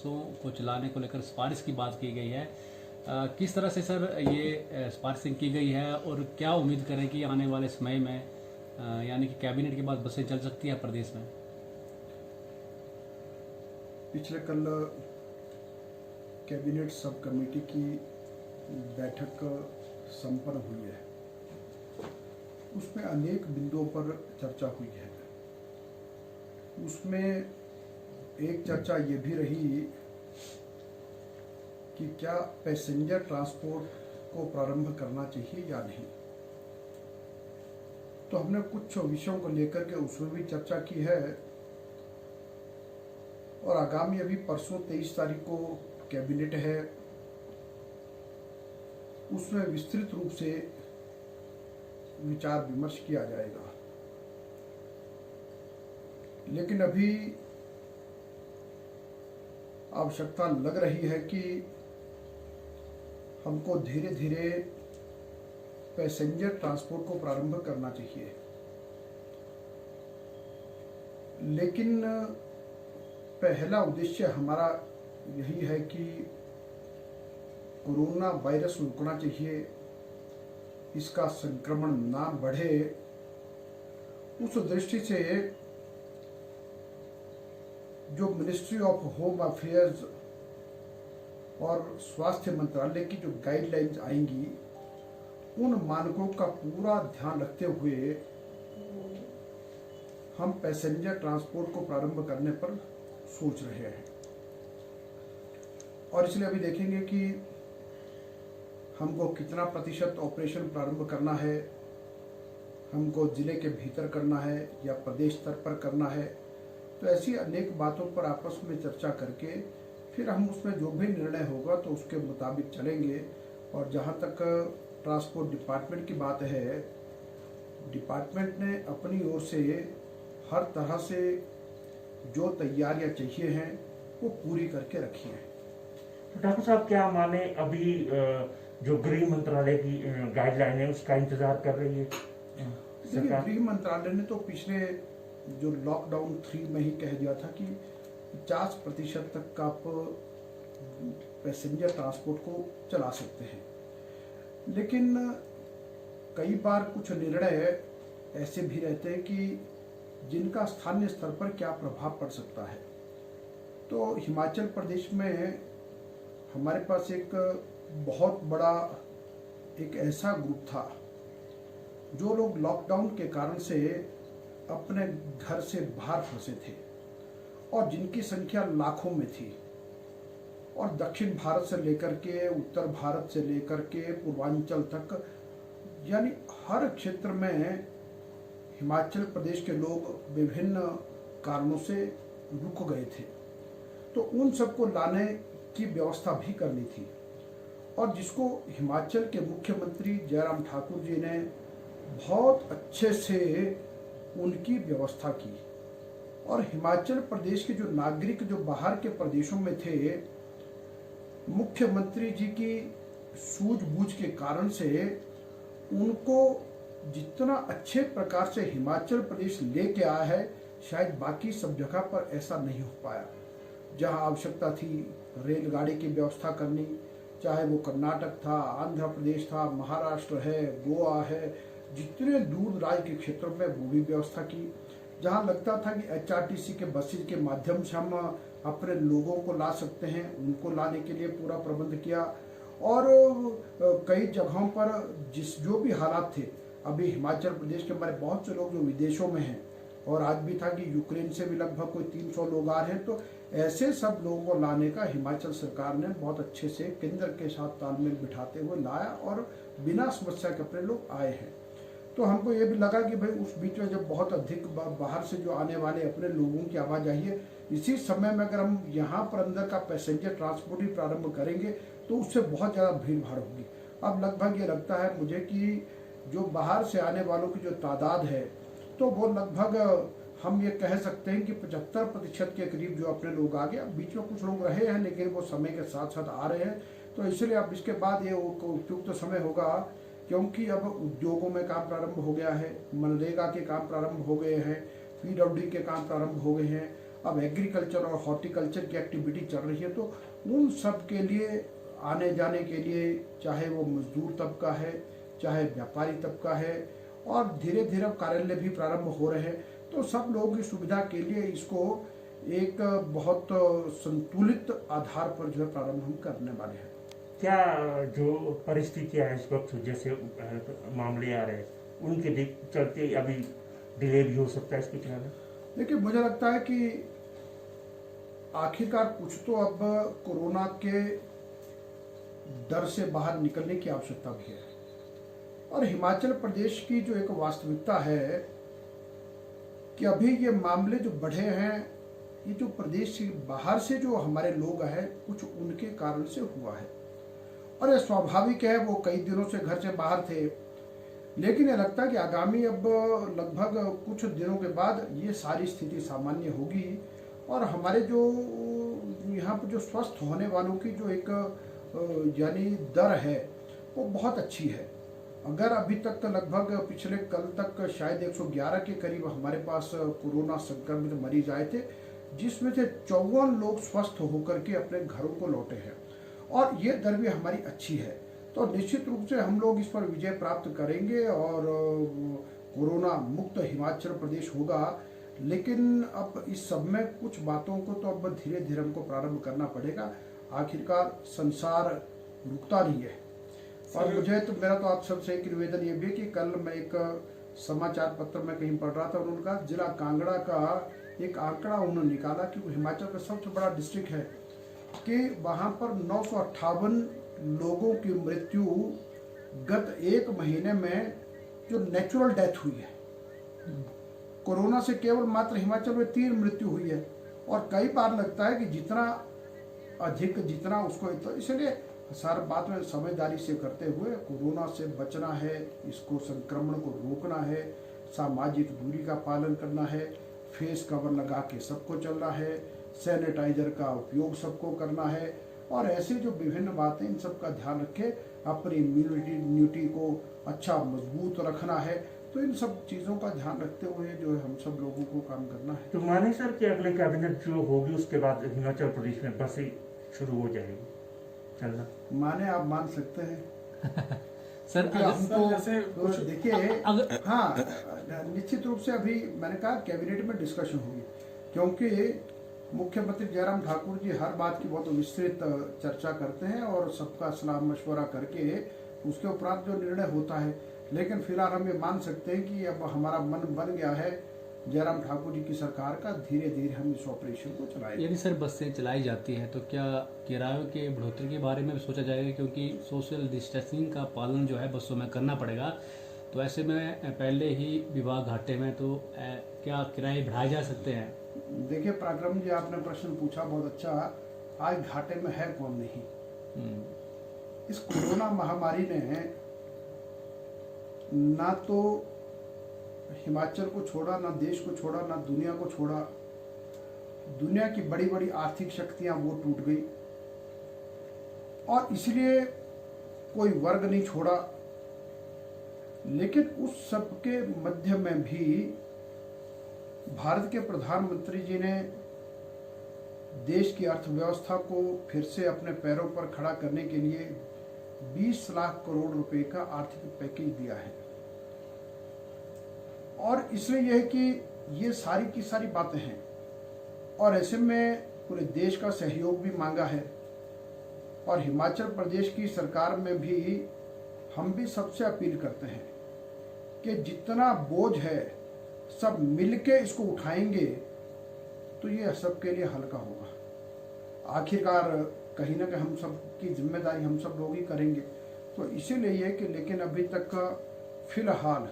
बसों को चलाने को लेकर सिफारिश की बात की गई है। किस तरह से सर ये सिफारिश की गई है और क्या उम्मीद करें कि आने वाले समय में यानी कि कैबिनेट के बाद बसें चल सकती है प्रदेश में? पिछले कल कैबिनेट सब कमेटी की बैठक संपन्न हुई है। उसमें अनेक बिंदुओं पर चर्चा हुई है। उसमें एक चर्चा ये भी रही कि क्या पैसेंजर ट्रांसपोर्ट को प्रारंभ करना चाहिए या नहीं। तो हमने कुछ विषयों को लेकर के उसमें भी चर्चा की है और आगामी अभी परसों 23 तारीख को कैबिनेट है, उसमें विस्तृत रूप से विचार विमर्श किया जाएगा। लेकिन अभी आवश्यकता लग रही है कि हमको धीरे धीरे पैसेंजर ट्रांसपोर्ट को प्रारंभ करना चाहिए। लेकिन पहला उद्देश्य हमारा यही है कि कोरोना वायरस रुकना चाहिए, इसका संक्रमण ना बढ़े। उस दृष्टि से जो मिनिस्ट्री ऑफ होम अफेयर्स और स्वास्थ्य मंत्रालय की जो गाइडलाइंस आएंगी, उन मानकों का पूरा ध्यान रखते हुए हम पैसेंजर ट्रांसपोर्ट को प्रारंभ करने पर सोच रहे हैं। और इसलिए अभी देखेंगे कि हमको कितना प्रतिशत ऑपरेशन प्रारंभ करना है, हमको जिले के भीतर करना है या प्रदेश स्तर पर करना है। तो ऐसी अनेक बातों पर आपस में चर्चा करके फिर हम उसमें जो भी निर्णय होगा तो उसके मुताबिक चलेंगे। और जहाँ तक ट्रांसपोर्ट डिपार्टमेंट की बात है, डिपार्टमेंट ने अपनी ओर से हर तरह से जो तैयारियां चाहिए हैं वो पूरी करके रखी हैं। तो डॉक्टर साहब, क्या माने अभी जो गृह मंत्रालय की गाइडलाइन है उसका इंतजार कर रही है सरकार? गृह मंत्रालय ने तो पिछले जो लॉकडाउन 3 में ही कह दिया था कि 50% तक का आप पैसेंजर ट्रांसपोर्ट को चला सकते हैं। लेकिन कई बार कुछ निर्णय ऐसे भी रहते हैं कि जिनका स्थानीय स्तर पर क्या प्रभाव पड़ सकता है। तो हिमाचल प्रदेश में हमारे पास एक बहुत बड़ा एक ऐसा ग्रुप था जो लोग लॉकडाउन के कारण से अपने घर से बाहर फंसे थे और जिनकी संख्या लाखों में थी। और दक्षिण भारत से लेकर के उत्तर भारत से लेकर के पूर्वांचल तक, यानी हर क्षेत्र में हिमाचल प्रदेश के लोग विभिन्न कारणों से रुक गए थे। तो उन सबको लाने की व्यवस्था भी करनी थी और जिसको हिमाचल के मुख्यमंत्री जयराम ठाकुर जी ने बहुत अच्छे से उनकी व्यवस्था की। और हिमाचल प्रदेश के जो नागरिक जो बाहर के प्रदेशों में थे, मुख्यमंत्री जी की सूझबूझ के कारण से उनको जितना अच्छे प्रकार से हिमाचल प्रदेश लेके आया है, शायद बाकी सब जगह पर ऐसा नहीं हो पाया। जहां आवश्यकता थी रेलगाड़ी की व्यवस्था करनी, चाहे वो कर्नाटक था, आंध्र प्रदेश था, महाराष्ट्र है, गोवा है, जितने दूर दराज के क्षेत्रों में वो भी व्यवस्था की। जहां लगता था कि HRTC के बसेज के माध्यम से हम अपने लोगों को ला सकते हैं, उनको लाने के लिए पूरा प्रबंध किया। और कई जगहों पर जो भी हालात थे, अभी हिमाचल प्रदेश के हमारे बहुत से लोग जो विदेशों में हैं, और आज भी था कि यूक्रेन से भी लगभग कोई 300 लोग आ रहे हैं। तो ऐसे सब लोगों को लाने का हिमाचल सरकार ने बहुत अच्छे से केंद्र के साथ तालमेल बिठाते हुए लाया और बिना समस्या के अपने लोग आए हैं। तो हमको ये भी लगा कि भाई उस बीच में जब बहुत अधिक बाहर से जो आने वाले अपने लोगों की आवाजाही है, इसी समय में अगर हम यहाँ पर अंदर का पैसेंजर ट्रांसपोर्ट ही प्रारंभ करेंगे तो उससे बहुत ज़्यादा भीड़ भाड़ होगी। अब लगभग ये लगता है मुझे कि जो बाहर से आने वालों की जो तादाद है, तो वो लगभग हम ये कह सकते हैं कि 75% के करीब जो अपने लोग आ गए। अब बीच में कुछ लोग रहे हैं लेकिन वो समय के साथ साथ आ रहे हैं। तो इसलिए अब इसके बाद ये उपयुक्त समय होगा, क्योंकि अब उद्योगों में काम प्रारंभ हो गया है, मनरेगा के काम प्रारंभ हो गए हैं, PWD के काम प्रारंभ हो गए हैं। अब एग्रीकल्चर और हॉर्टिकल्चर की एक्टिविटी चल रही है, तो उन सब के लिए आने जाने के लिए, चाहे वो मजदूर तबका है, चाहे व्यापारी तबका है, और धीरे धीरे कार्यालय भी प्रारंभ हो रहे हैं, तो सब लोगों की सुविधा के लिए इसको एक बहुत संतुलित आधार पर जो है प्रारंभ हम करने वाले हैं। क्या जो परिस्थितियां हैं इस वक्त, जैसे मामले आ रहे हैं, उनके चलते अभी डिले भी हो सकता है इसके चलाने? देखिए, मुझे लगता है कि आखिरकार कुछ तो अब कोरोना के डर से बाहर निकलने की आवश्यकता भी है, और हिमाचल प्रदेश की जो एक वास्तविकता है कि अभी ये मामले जो बढ़े हैं, ये जो प्रदेश से बाहर से जो हमारे लोग हैं, कुछ उनके कारण से हुआ है, और ये स्वाभाविक है, वो कई दिनों से घर से बाहर थे। लेकिन ये लगता है कि आगामी अब लगभग कुछ दिनों के बाद ये सारी स्थिति सामान्य होगी, और हमारे जो यहाँ पर जो स्वस्थ होने वालों की जो एक यानी दर है वो बहुत अच्छी है। अगर अभी तक लगभग पिछले कल तक शायद 111 के करीब हमारे पास कोरोना संक्रमित मरीज आए थे, जिसमें से 54 लोग स्वस्थ होकर के अपने घरों को लौटे हैं, और ये दर भी हमारी अच्छी है। तो निश्चित रूप से हम लोग इस पर विजय प्राप्त करेंगे और कोरोना मुक्त हिमाचल प्रदेश होगा। लेकिन अब इस सब में कुछ बातों को तो अब धीरे धीरे हमको प्रारंभ करना पड़ेगा, आखिरकार संसार रुकता नहीं है। और मुझे तो मेरा तो आप सबसे एक निवेदन ये भी है कि कल मैं एक समाचार पत्र में कहीं पढ़ रहा था, उन्होंने कहा जिला कांगड़ा का एक आंकड़ा उन्होंने निकाला कि हिमाचल का सबसे बड़ा डिस्ट्रिक्ट है कि वहाँ पर 958 लोगों की मृत्यु गत एक महीने में जो नेचुरल डेथ हुई है। कोरोना से केवल मात्र हिमाचल में 3 मृत्यु हुई है, और कई बार लगता है कि जितना अधिक जितना उसको, तो इसलिए सारा बात में समझदारी से करते हुए कोरोना से बचना है, इसको संक्रमण को रोकना है, सामाजिक दूरी का पालन करना है, फेस कवर लगा के सबको चलना है, सैनिटाइजर का उपयोग सबको करना है, और ऐसे जो विभिन्न बातें इन सब का ध्यान रखे, अपनी इम्यूनिटी को अच्छा मजबूत रखना है। तो इन सब चीज़ों का ध्यान रखते हुए जो है हम सब लोगों को काम करना है। तो माने सर कि अगले कैबिनेट जो होगी उसके बाद हिमाचल प्रदेश में बसें शुरू हो जाएगी चलना? माने आप मान सकते हैं सर हमको जैसे कुछ देखिए, हाँ निश्चित रूप से अभी मैंने कहा कैबिनेट में डिस्कशन होगी, क्योंकि मुख्यमंत्री जयराम ठाकुर जी हर बात की बहुत विस्तृत चर्चा करते हैं और सबका सलाह मशवरा करके उसके उपरांत जो निर्णय होता है। लेकिन फिलहाल हम ये मान सकते हैं कि अब हमारा मन बन गया है जयराम ठाकुर जी की सरकार का, धीरे धीरे हम इस ऑपरेशन को चलाएंगे। यदि सर बसें चलाई जाती हैं तो क्या किरायों के बढ़ोतरी के बारे में भी सोचा जाएगा, क्योंकि सोशल डिस्टेंसिंग का पालन जो है बसों में करना पड़ेगा, तो ऐसे में पहले ही विभाग घाटे में, तो क्या किराए बढ़ाए जा सकते हैं? देखिए पराक्रम जी, आपने प्रश्न पूछा बहुत अच्छा। आज घाटे में है कौन नहीं। इस कोरोना महामारी ने ना तो हिमाचल को छोड़ा, ना देश को छोड़ा, ना दुनिया को छोड़ा। दुनिया की बड़ी बड़ी आर्थिक शक्तियां वो टूट गई, और इसलिए कोई वर्ग नहीं छोड़ा। लेकिन उस सब के मध्य में भी भारत के प्रधानमंत्री जी ने देश की अर्थव्यवस्था को फिर से अपने पैरों पर खड़ा करने के लिए 20 लाख करोड़ रुपए का आर्थिक पैकेज दिया है। और इसलिए यह है कि ये सारी की सारी बातें हैं, और ऐसे में पूरे देश का सहयोग भी मांगा है, और हिमाचल प्रदेश की सरकार में भी हम भी सबसे अपील करते हैं कि जितना बोझ है सब मिलके इसको उठाएंगे तो ये सबके लिए हल्का होगा। आखिरकार कहीं ना कहीं हम सब की जिम्मेदारी हम सब लोग ही करेंगे। तो इसीलिए ये कि लेकिन अभी तक फिलहाल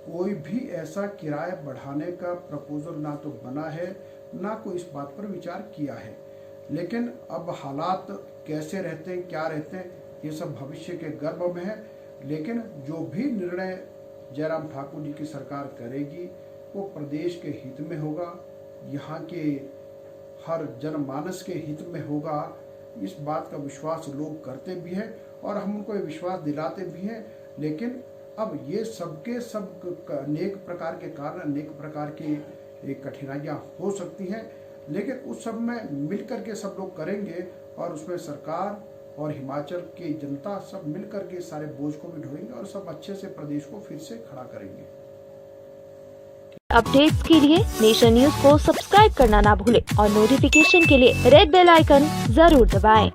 कोई भी ऐसा किराया बढ़ाने का प्रपोजल ना तो बना है, ना कोई इस बात पर विचार किया है। लेकिन अब हालात कैसे रहते हैं, क्या रहते हैं, ये सब भविष्य के गर्भ में है। लेकिन जो भी निर्णय जयराम ठाकुर जी की सरकार करेगी वो प्रदेश के हित में होगा, यहाँ के हर जनमानस के हित में होगा। इस बात का विश्वास लोग करते भी हैं और हम उनको ये विश्वास दिलाते भी हैं। लेकिन अब ये सबके सब अनेक प्रकार के कारण, अनेक प्रकार की ये कठिनाइयाँ हो सकती हैं, लेकिन उस सब में मिल कर के सब लोग करेंगे और उसमें सरकार और हिमाचल की जनता सब मिल कर के सारे बोझ को भी ढोएंगे और सब अच्छे से प्रदेश को फिर से खड़ा करेंगे। अपडेट्स के लिए नेशन न्यूज को सब्सक्राइब करना ना भूलें और नोटिफिकेशन के लिए रेड बेल आइकन जरूर दबाएं।